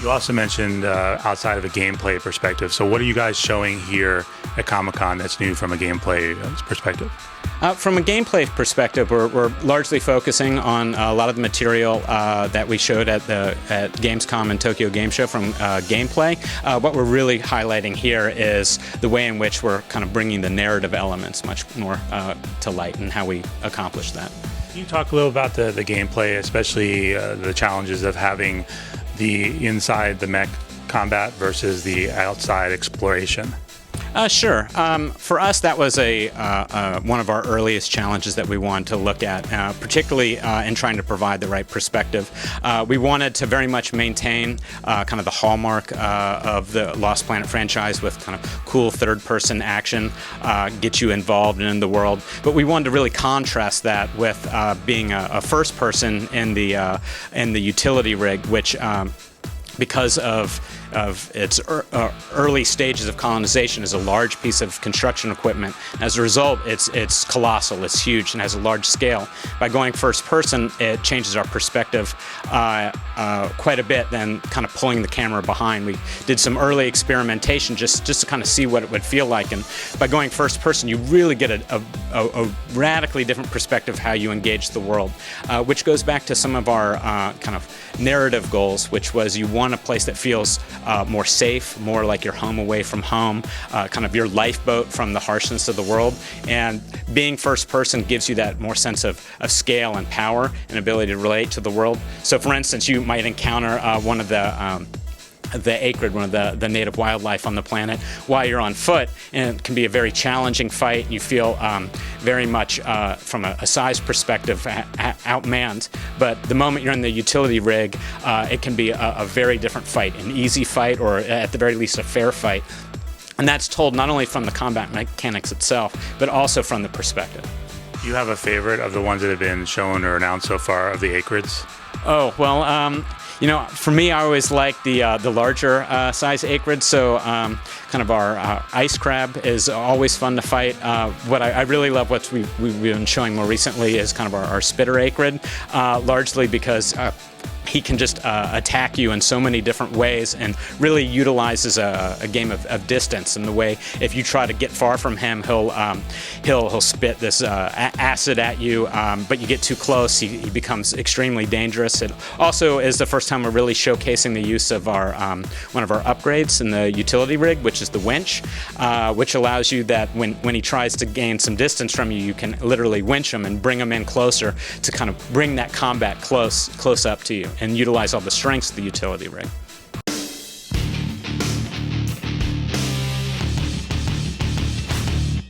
You also mentioned outside of a gameplay perspective. So what are you guys showing here at Comic-Con that's new from a gameplay perspective? From a gameplay perspective, we're largely focusing on a lot of the material that we showed at Gamescom and Tokyo Game Show from gameplay. What we're really highlighting here is the way in which we're kind of bringing the narrative elements much more to light and how we accomplish that. Can you talk a little about the gameplay, especially the challenges of having the inside the mech combat versus the outside exploration? Sure. For us, that was one of our earliest challenges that we wanted to look at, particularly in trying to provide the right perspective. We wanted to very much maintain kind of the hallmark of the Lost Planet franchise with kind of cool third-person action, get you involved in the world. But we wanted to really contrast that with being a first-person in the utility rig, which because of its early stages of colonization is a large piece of construction equipment. As a result, it's colossal, it's huge, and has a large scale. By going first person, it changes our perspective quite a bit, then kind of pulling the camera behind. We did some early experimentation just to kind of see what it would feel like, and by going first person, you really get a radically different perspective of how you engage the world, which goes back to some of our kind of narrative goals, which was you want a place that feels more safe, more like your home away from home, kind of your lifeboat from the harshness of the world. And being first person gives you that more sense of scale and power and ability to relate to the world. So for instance, you might encounter one of the acrid, one of the native wildlife on the planet, while you're on foot, and it can be a very challenging fight. You feel very much, from a size perspective, outmanned. But the moment you're in the utility rig, it can be a very different fight, an easy fight, or at the very least a fair fight. And that's told not only from the combat mechanics itself, but also from the perspective. Do you have a favorite of the ones that have been shown or announced so far of the acrids? Oh, well, you know, for me, I always like the larger size acrid. So kind of our ice crab is always fun to fight. What I really love, what we've been showing more recently, is kind of our spitter acrid, largely because he can just attack you in so many different ways, and really utilizes a game of distance. And the way, if you try to get far from him, he'll spit this acid at you. But you get too close, he becomes extremely dangerous. It also is the first time we're really showcasing the use of our one of our upgrades in the utility rig, which is the winch, which allows you that when he tries to gain some distance from you, you can literally winch him and bring him in closer to kind of bring that combat close up to you and utilize all the strengths of the utility rig.